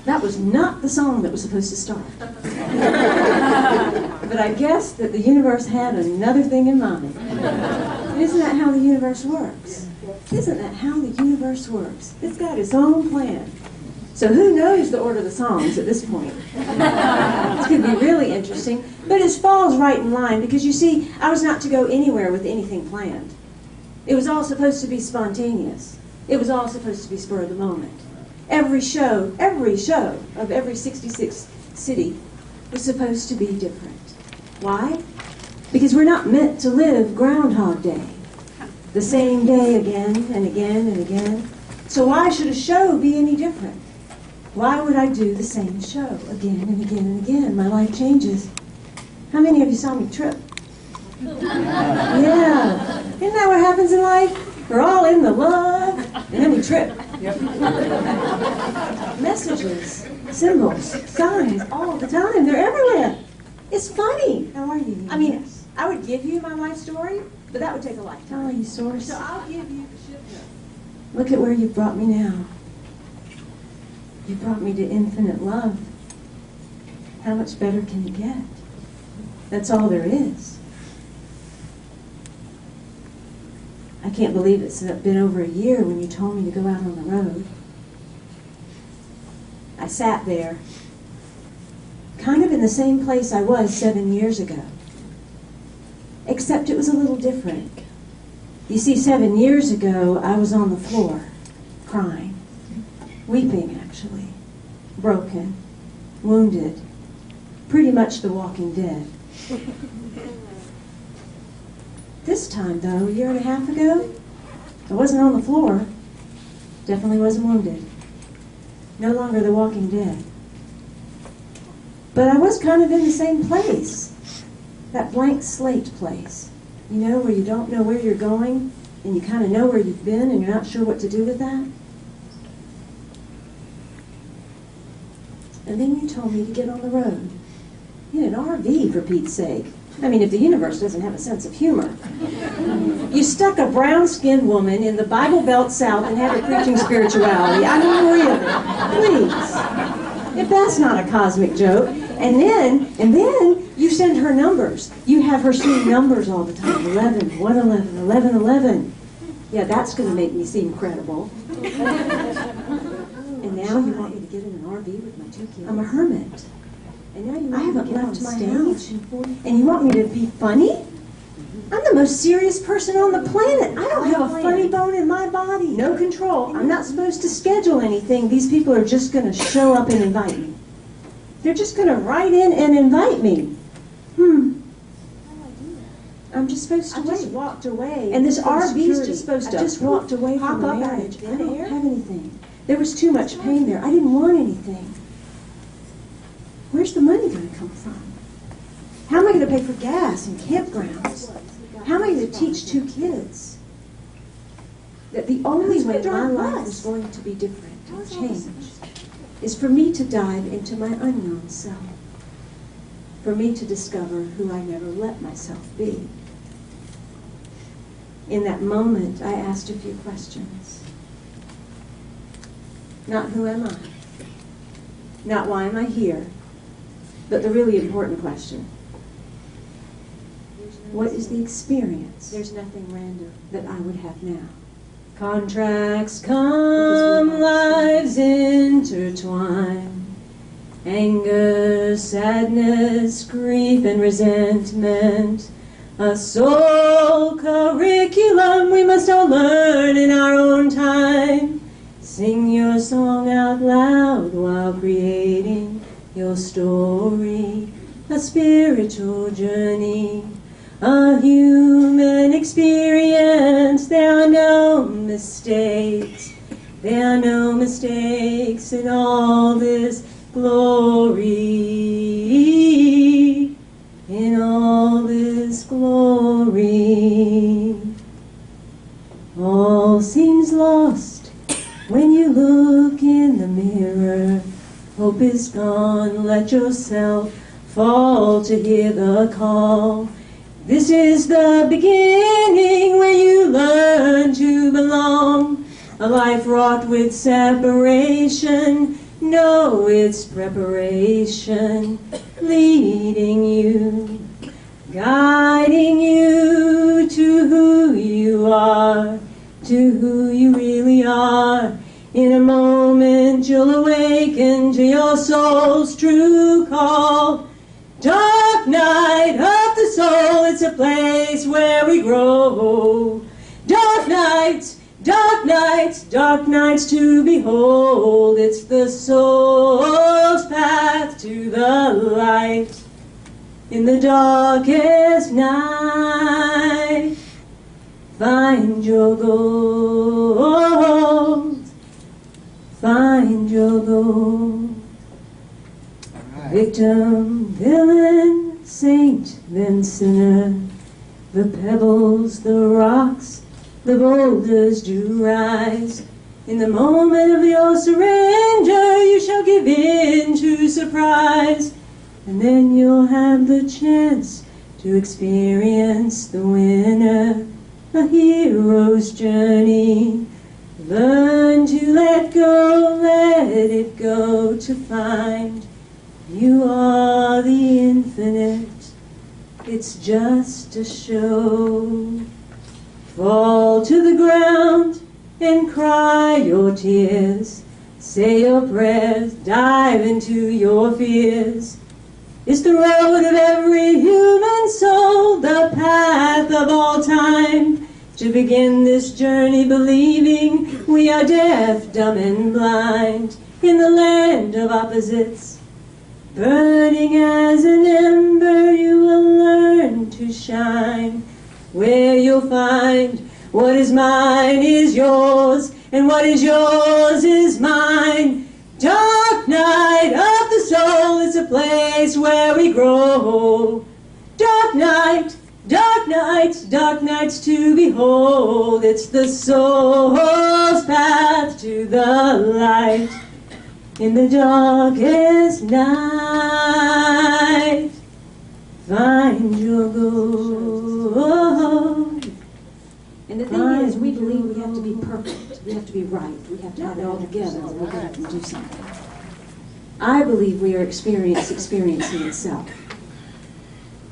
That was not the song that was supposed to start. But I guess that the universe had another thing in mind. And isn't that how the universe works? Isn't that how the universe works? It's got its own plan. So who knows the order of the songs at this point? It's going to be really interesting. But it falls right in line because, you see, I was not to go anywhere with anything planned. It was all supposed to be spontaneous. It was all supposed to be spur of the moment. Every show of every 66 city was supposed to be different. Why? Because we're not meant to live Groundhog Day. The same day again and again and again. So why should a show be any different? Why would I do the same show again and again and again? My life changes. How many of you saw me trip? Yeah. Isn't that what happens in life? We're all in the love, and then we trip. Yep. Messages, symbols, signs, all the time. They're everywhere. It's funny. How are you? I mean, I would give you my life story, but that would take a lifetime. Oh, you source. So I'll give you the ship note. Look at where you've brought me now. You brought me to infinite love. How much better can you get? That's all there is. I can't believe it's been over a year when you told me to go out on the road. I sat there, kind of in the same place I was 7 years ago, except it was a little different. You see, 7 years ago, I was on the floor, crying, weeping actually, broken, wounded, pretty much the Walking Dead. This time, though, a year and a half ago, I wasn't on the floor, definitely wasn't wounded, no longer the Walking Dead. But I was kind of in the same place, that blank slate place, you know, where you don't know where you're going, and you kind of know where you've been, and you're not sure what to do with that. And then you told me to get on the road, in an RV, for Pete's sake. I mean, if the universe doesn't have a sense of humor. You stuck a brown-skinned woman in the Bible Belt South and had her preaching spirituality. I mean, really, please. If that's not a cosmic joke. And then you send her numbers. You have her seeing numbers all the time. 11, 111, 11, 11. Yeah, that's going to make me seem credible. And now you want me to get in an RV with my 2 kids? I'm a hermit. And now you haven't left my house. And you want me to be funny? I'm the most serious person on the planet. I don't have a funny bone in my body. No control. I'm not supposed to schedule anything. These people are just going to show up and invite me. They're just going to write in and invite me. I'm just supposed to wait. I just walked away. And this RV is just supposed to just walked away from the marriage. I don't have anything. There was too much pain there. I didn't want anything. Where's the money going to come from? How am I going to pay for gas and campgrounds? How am I going to teach 2 kids that the only way my life is going to be different and change is for me to dive into my unknown self, for me to discover who I never let myself be. In that moment, I asked a few questions. Not who am I? Not why am I here? But the really important question. What is the experience? There's nothing random that I would have now. Contracts come, lives intertwine. Anger, sadness, grief, and resentment. A soul curriculum we must all learn in our own time. Sing your song out loud while creating your story. A spiritual journey. A human experience. There are no mistakes. There are no mistakes in all this glory. In all this glory. All seems lost when you look in the mirror. Hope is gone. Let yourself fall to hear the call. This is the beginning where you learn to belong. a life wrought with separation. No, it's preparation, leading you, guiding you to who you are, to who you really are. In a moment you'll awaken to your soul's true call. Dark night of the soul, it's a place where we grow. Dark nights, dark nights, dark nights to behold. It's the soul's path to the light. In the darkest night, find your gold. Find your gold. Victim, villain, saint, then sinner. The pebbles, the rocks, the boulders do rise. In the moment of your surrender, you shall give in to surprise. And then you'll have the chance to experience the winner, a hero's journey. Learn to let it go to find you are the infinite. It's just a show. Fall to the ground and cry your tears. Say your prayers, dive into your fears. It's the road of every human soul, the path of all time. To begin this journey believing we are deaf, dumb, and blind. In the land of opposites, burning as an ember, you will learn to shine. Where you'll find what is mine is yours, and what is yours is mine. Dark night of the soul, it's a place where we grow. Dark night, dark nights, dark nights to behold. It's the soul's path to the light. In the darkest night, find your gold. And the thing is, we believe we have to be perfect. We have to be right. We have to have it all together, or we're going to do something. I believe we are experiencing itself.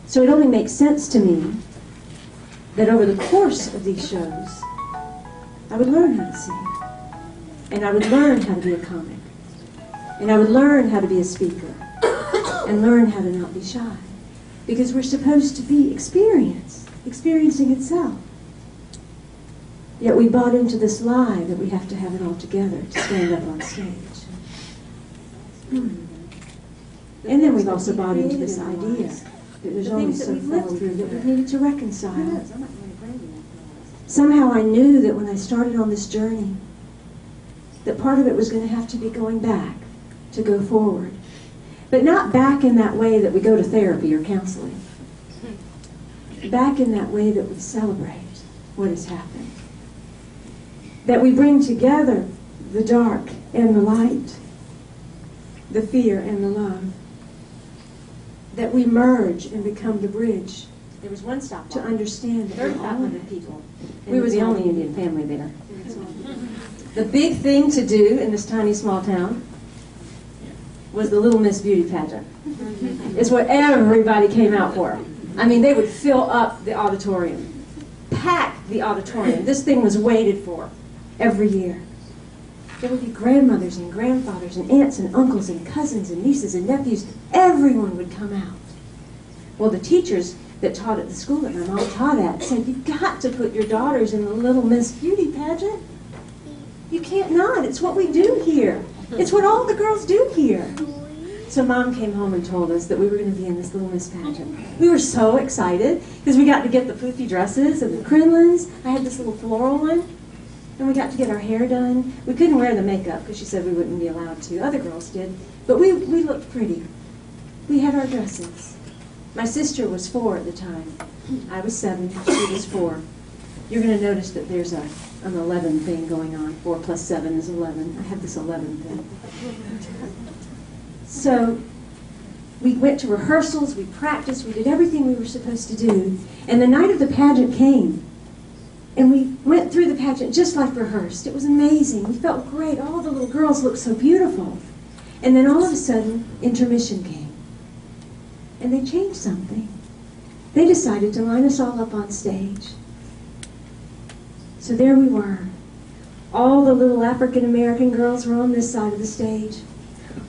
So it only makes sense to me that over the course of these shows, I would learn how to sing. And I would learn how to be a comic. And I would learn how to be a speaker. And learn how to not be shy. Because we're supposed to be experiencing itself. Yet we bought into this lie that we have to have it all together to stand up on stage. And then we've also bought into this idea that there's only so far through that we needed to reconcile. Somehow I knew that when I started on this journey, that part of it was going to have to be going back to go forward. But not back in that way that we go to therapy or counseling. Back in that way that we celebrate what has happened. That we bring together the dark and the light, the fear and the love. That we merge and become the bridge. There was one stop to understand that we're all of it. people. We were the only Indian family there. The big thing to do in this tiny small town was the Little Miss Beauty pageant. It's what everybody came out for. I mean, they would fill up the auditorium, pack the auditorium. This thing was waited for every year. There would be grandmothers and grandfathers and aunts and uncles and cousins and nieces and nephews. Everyone would come out. Well, the teachers that taught at the school that my mom taught at said, you've got to put your daughters in the Little Miss Beauty pageant. You can't not. It's what we do here. It's what all the girls do here. So Mom came home and told us that we were going to be in this Little Miss pageant. We were so excited because we got to get the poofy dresses and the crinolines. I had this little floral one. And we got to get our hair done. We couldn't wear the makeup because she said we wouldn't be allowed to. Other girls did. But we looked pretty. We had our dresses. My sister was 4 at the time. I was 7. She was 4. You're going to notice that there's an 11 thing going on. 4 plus 7 is 11. I have this 11 thing. So we went to rehearsals. We practiced. We did everything we were supposed to do. And the night of the pageant came. And we went through the pageant just like rehearsed. It was amazing. We felt great. All the little girls looked so beautiful. And then all of a sudden, intermission came. And they changed something. They decided to line us all up on stage. So there we were. All the little African-American girls were on this side of the stage.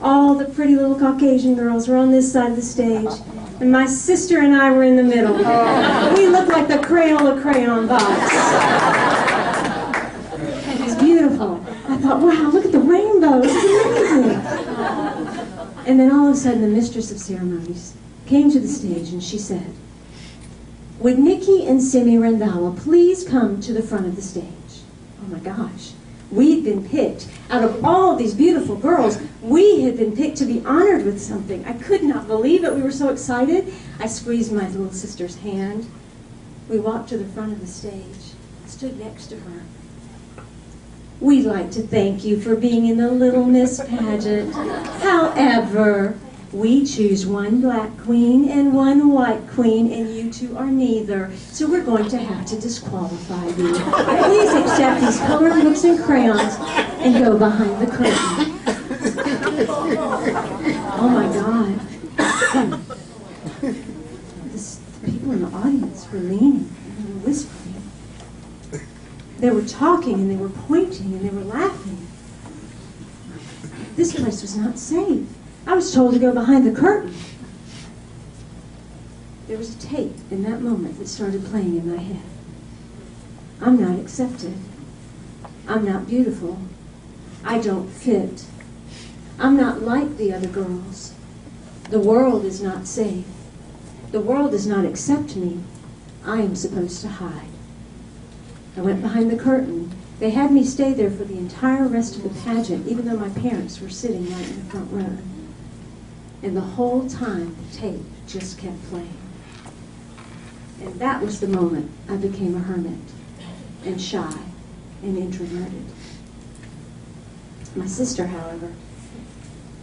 All the pretty little Caucasian girls were on this side of the stage. And my sister and I were in the middle. We looked like the Crayola crayon box. It was beautiful. I thought, wow, look at the rainbow. This is amazing. And then all of a sudden, the mistress of ceremonies came to the stage and she said, "Would Nikki and Simi Randhawa please come to the front of the stage?" Oh my gosh. We'd been picked. Out of all of these beautiful girls, we had been picked to be honored with something. I could not believe it. We were so excited. I squeezed my little sister's hand. We walked to the front of the stage, stood next to her. "We'd like to thank you for being in the Little Miss pageant. However, we choose one black queen and one white queen, and you two are neither. So we're going to have to disqualify you. Please accept these colored books and crayons and go behind the curtain." Oh my God. The people in the audience were leaning and they were whispering. They were talking and they were pointing and they were laughing. This place was not safe. I was told to go behind the curtain. There was a tape in that moment that started playing in my head. I'm not accepted. I'm not beautiful. I don't fit. I'm not like the other girls. The world is not safe. The world does not accept me. I am supposed to hide. I went behind the curtain. They had me stay there for the entire rest of the pageant, even though my parents were sitting right in the front row. And the whole time, the tape just kept playing. And that was the moment I became a hermit, and shy, and introverted. My sister, however,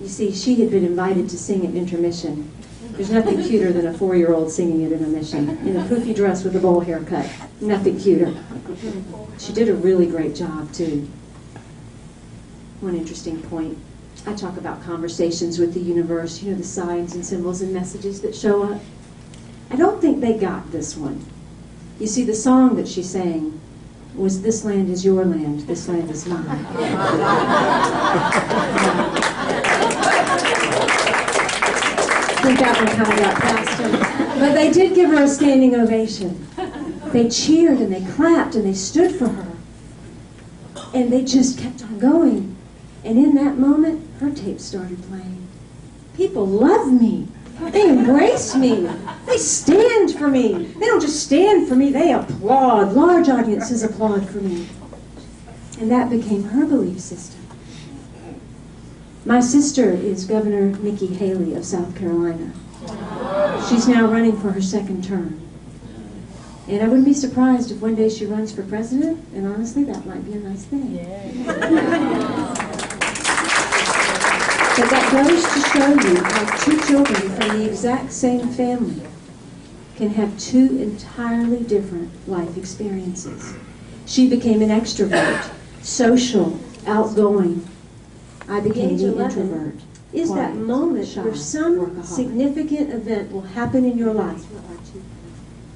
you see, she had been invited to sing at intermission. There's nothing cuter than a 4-year-old singing at intermission, in a poofy dress with a bowl haircut. Nothing cuter. She did a really great job, too. One interesting point. I talk about conversations with the universe, you know, the signs and symbols and messages that show up. I don't think they got this one. You see, the song that she sang was "This land is your land, this land is mine." I think that one kind of got past her. But they did give her a standing ovation. They cheered and they clapped and they stood for her. And they just kept on going. And in that moment, her tape started playing. People love me. They embrace me. They stand for me. They don't just stand for me, they applaud. Large audiences applaud for me. And that became her belief system. My sister is Governor Nikki Haley of South Carolina. She's now running for her second term. And I wouldn't be surprised if one day she runs for president, and honestly, that might be a nice thing. But that goes to show you how two children from the exact same family can have two entirely different life experiences. She became an extrovert, social, outgoing. I became the introvert. Is that moment where some significant event will happen in your life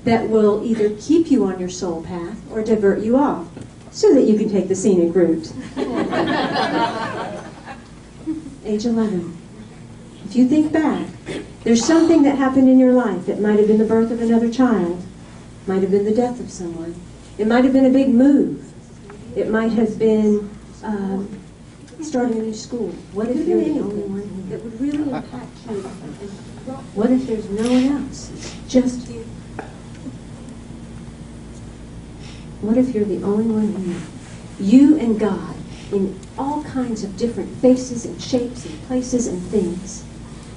that will either keep you on your soul path or divert you off so that you can take the scenic route. Age 11. If you think back, there's something that happened in your life. It might have been the birth of another child. Might have been the death of someone. It might have been a big move. It might have been starting a new school. What if you're the only one that would really impact you? What if there's no one else? Just you. What if you're the only one here? You and God, in all kinds of different faces and shapes and places and things,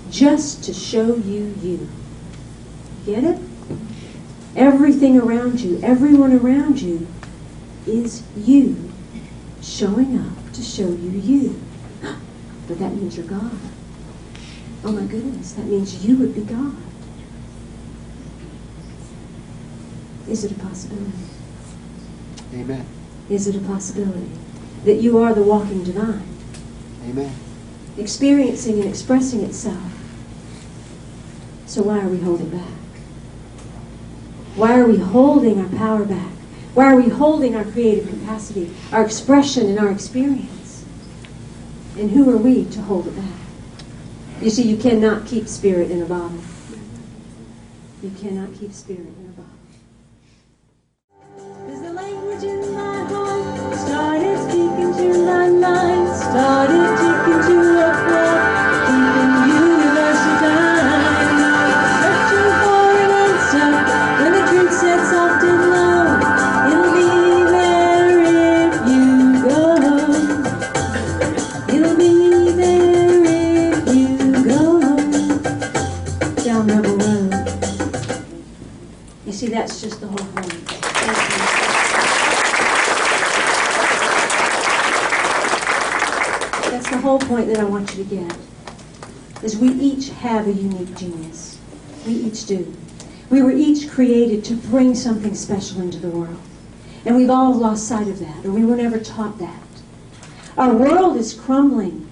just to show you you. Get it? Everything around you, everyone around you, is you showing up to show you you. But that means you're God. Oh my goodness, that means you would be God. Is it a possibility? Amen. Is it a possibility that you are the walking divine, Amen. experiencing and expressing itself? So why are we holding back? Why are we holding our power back? Why are we holding our creative capacity, our expression, and our experience? And who are we to hold it back? You see, you cannot keep spirit in a bottle. You cannot keep spirit in a bottle. As the language in my heart started speaking to my mind, started ticking to a clock, keeping the universe of time. Searching for an answer when the truth said soft and low, it'll be there if you go. It'll be there if you go. Down Rebel Road. You see, that's just the whole point. That's the whole point that I want you to get. Is we each have a unique genius. We each do. We were each created to bring something special into the world. And we've all lost sight of that, or we were never taught that. Our world is crumbling.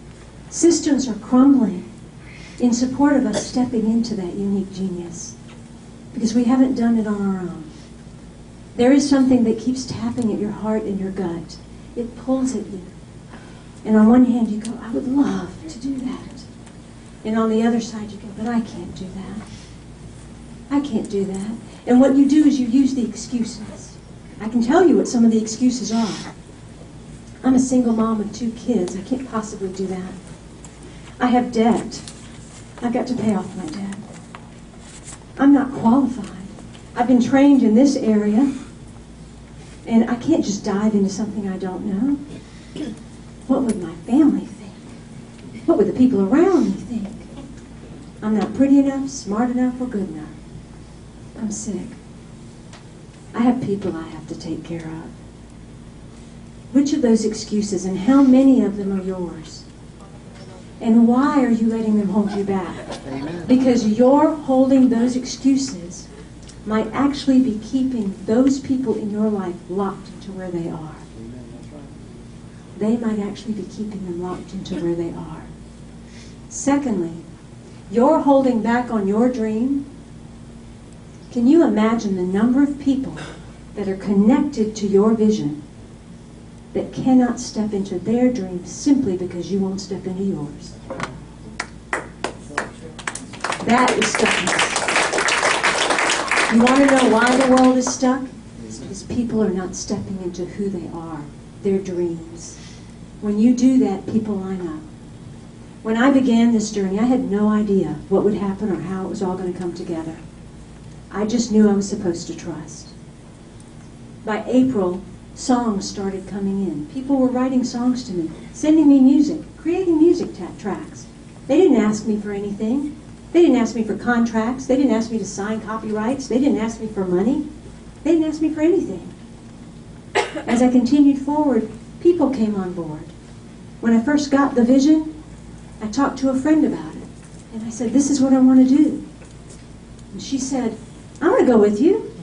Systems are crumbling in support of us stepping into that unique genius. Because we haven't done it on our own. There is something that keeps tapping at your heart and your gut. It pulls at you. And on one hand you go, I would love to do that. And on the other side you go, but I can't do that. I can't do that. And what you do is you use the excuses. I can tell you what some of the excuses are. I'm a single mom with 2 kids. I can't possibly do that. I have debt. I've got to pay off my debt. I'm not qualified. I've been trained in this area, and I can't just dive into something I don't know. What would my family think? What would the people around me think? I'm not pretty enough, smart enough, or good enough. I'm sick. I have people I have to take care of. Which of those excuses and how many of them are yours? And why are you letting them hold you back? Amen. Because you're holding those excuses might actually be keeping those people in your life locked into where they are. Amen. That's right. They might actually be keeping them locked into where they are. Secondly, you're holding back on your dream. Can you imagine the number of people that are connected to your vision that cannot step into their dreams simply because you won't step into yours? That is stuckness. You want to know why the world is stuck? It's because people are not stepping into who they are, their dreams. When you do that, people line up. When I began this journey, I had no idea what would happen or how it was all going to come together. I just knew I was supposed to trust. By April, songs started coming in. People were writing songs to me, sending me music, creating music tracks. They didn't ask me for anything. They didn't ask me for contracts. They didn't ask me to sign copyrights. They didn't ask me for money. They didn't ask me for anything. As I continued forward, people came on board. When I first got the vision, I talked to a friend about it. And I said, this is what I want to do. And she said, I want to go with you.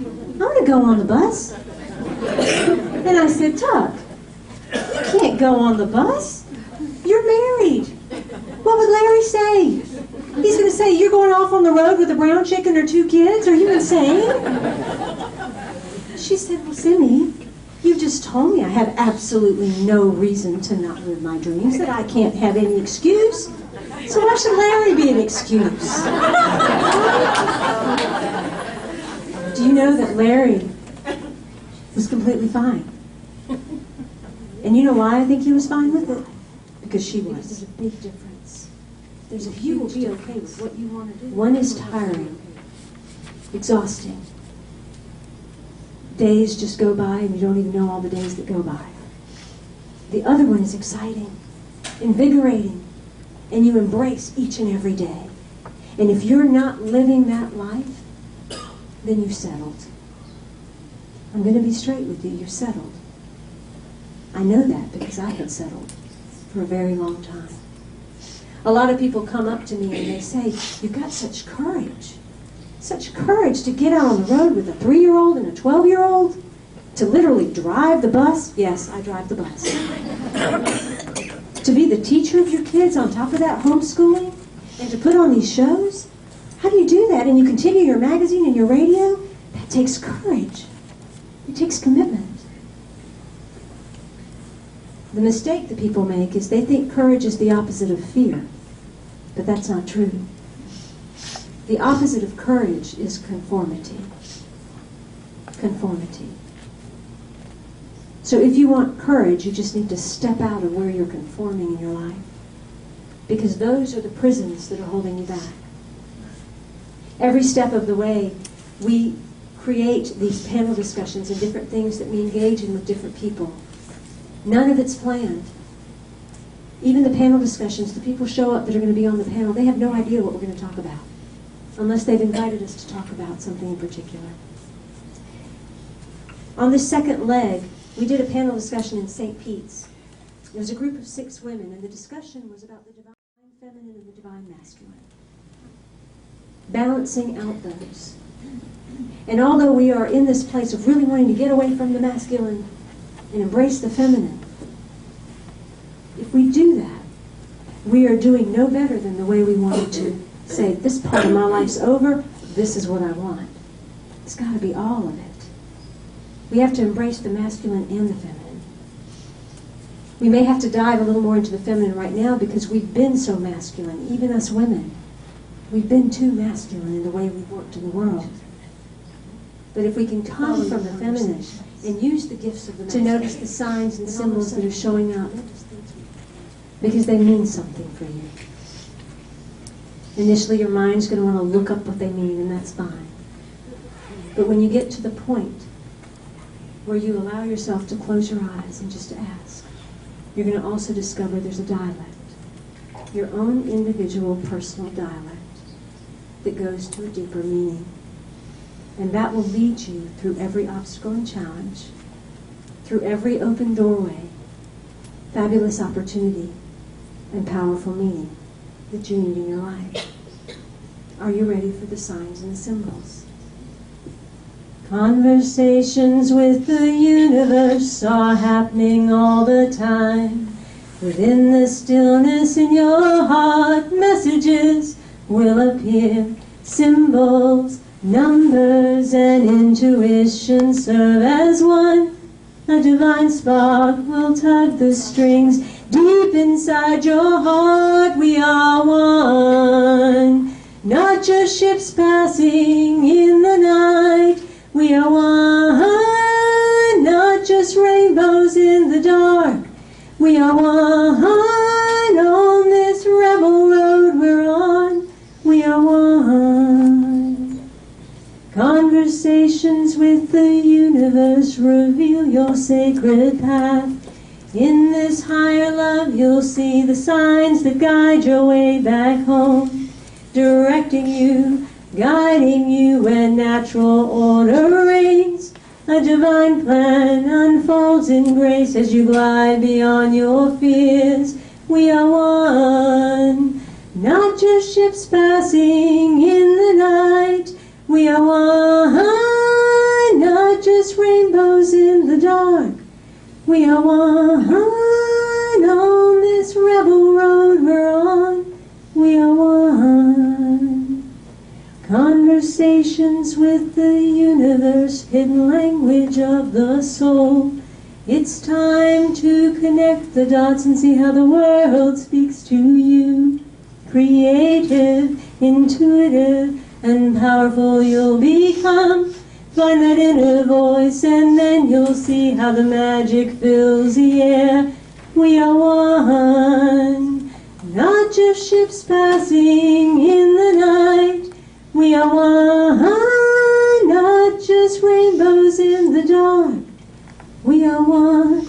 I want to go on the bus. And I said, Tuck, you can't go on the bus. You're married. What would Larry say? He's going to say, you're going off on the road with a brown chicken or 2 kids? Are you insane? She said, well, Simmy, you just told me I have absolutely no reason to not live my dreams, that I can't have any excuse. So why should Larry be an excuse? Do you know that Larry was completely fine? And you know why I think he was fine with it? Because she was. There's a big difference. There's a huge difference. You will be okay with what you want to do. One is tiring, exhausting. Days just go by and you don't even know all the days that go by. The other one is exciting, invigorating, and you embrace each and every day. And if you're not living that life, then you've settled. I'm going to be straight with you. You've settled. I know that because I had settled for a very long time. A lot of people come up to me and they say, you've got such courage to get out on the road with a 3-year-old and a 12-year-old. To literally drive the bus? Yes, I drive the bus. To be the teacher of your kids on top of that homeschooling? And to put on these shows? How do you do that? And you continue your magazine and your radio? That takes courage. It takes commitment. The mistake that people make is they think courage is the opposite of fear. But that's not true. The opposite of courage is conformity. Conformity. So if you want courage, you just need to step out of where you're conforming in your life. Because those are the prisons that are holding you back. Every step of the way, we create these panel discussions and different things that we engage in with different people. None of it's planned. Even the panel discussions, the people show up that are going to be on the panel, they have no idea what we're going to talk about, unless they've invited us to talk about something in particular. On the second leg, we did a panel discussion in St. Pete's. There was a group of 6 women, and the discussion was about the divine feminine and the divine masculine. Balancing out those. And although we are in this place of really wanting to get away from the masculine and embrace the feminine, if we do that, we are doing no better than the way we wanted to say, this part of my life's over, this is what I want. It's got to be all of it. We have to embrace the masculine and the feminine. We may have to dive a little more into the feminine right now because we've been so masculine, even us women. We've been too masculine in the way we've worked in the world. But if we can come from the feminine and use the gifts of the masculine to notice the signs and symbols that are showing up, because they mean something for you. Initially, your mind's going to want to look up what they mean, and that's fine. But when you get to the point where you allow yourself to close your eyes and just ask, you're going to also discover there's a dialect, your own individual personal dialect that goes to a deeper meaning. And that will lead you through every obstacle and challenge, through every open doorway, fabulous opportunity, and powerful meaning that you need in your life. Are you ready for the signs and the symbols? Conversations with the universe are happening all the time. Within the stillness in your heart, messages will appear. Symbols, numbers, and intuition serve as one. A divine spark will tug the strings. Deep inside your heart we are one. Not just ships passing in the night. We are one. Not just rainbows in the dark. We are one. On this rebel road we're on. We are one. Conversations with the universe reveal your sacred path. In this higher love you'll see the signs that guide your way back home, directing you, guiding you when natural order reigns. A divine plan unfolds in grace as you glide beyond your fears. We are one, not just ships passing in the night. We are one, not just rainbows in the dark. We are one on this rebel road we're on. We are one. Conversations with the universe, hidden language of the soul. It's time to connect the dots and see how the world speaks to you. Creative, intuitive, and powerful you'll become. Find that inner voice and then you'll see how the magic fills the air. We are one, not just ships passing in the night. We are one, not just rainbows in the dark. We are one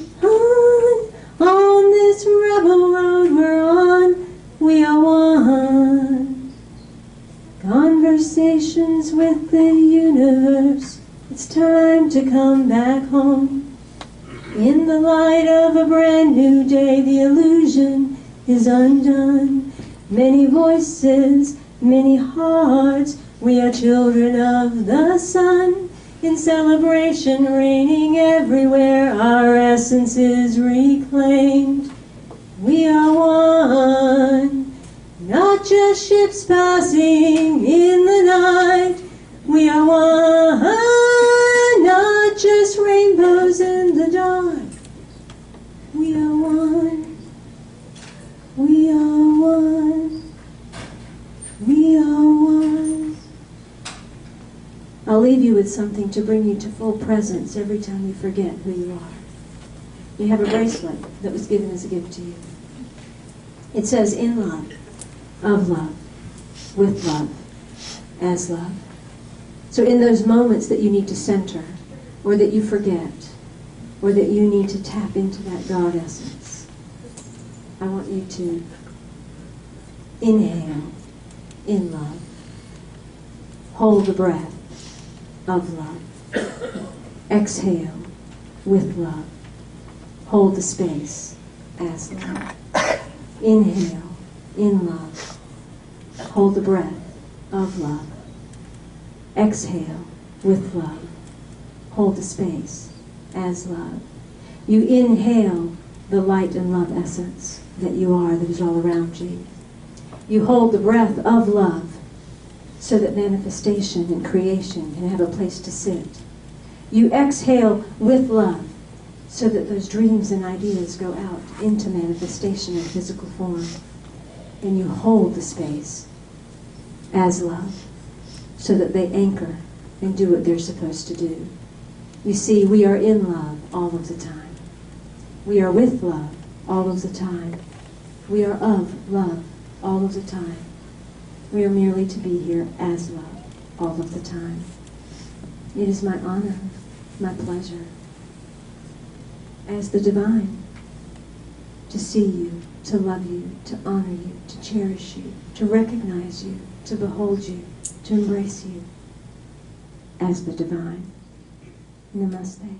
on this rebel road we're on. We are one. Conversations with the universe. It's time to come back home. In the light of a brand new day, the illusion is undone. Many voices, many hearts, we are children of the sun. In celebration reigning everywhere, our essence is reclaimed. We are one, not just ships passing in the night. We are one, not just rainbows in the dark. We are one, we are one, we are one. I'll leave you with something to bring you to full presence every time you forget who you are. You have a bracelet that was given as a gift to you. It says, in love, of love, with love, as love. So in those moments that you need to center, or that you forget, or that you need to tap into that God essence, I want you to inhale in love, hold the breath of love, exhale with love, hold the space as love. Inhale in love, hold the breath of love, exhale with love, hold the space as love. You inhale the light and love essence that you are, that is all around you. You hold the breath of love so that manifestation and creation can have a place to sit. You exhale with love so that those dreams and ideas go out into manifestation in physical form. And you hold the space as love so that they anchor and do what they're supposed to do. You see, we are in love all of the time. We are with love all of the time. We are of love all of the time. We are merely to be here as love all of the time. It is my honor, my pleasure, as the divine, to see you, to love you, to honor you, to cherish you, to recognize you, to behold you, to embrace you as the divine. Namaste.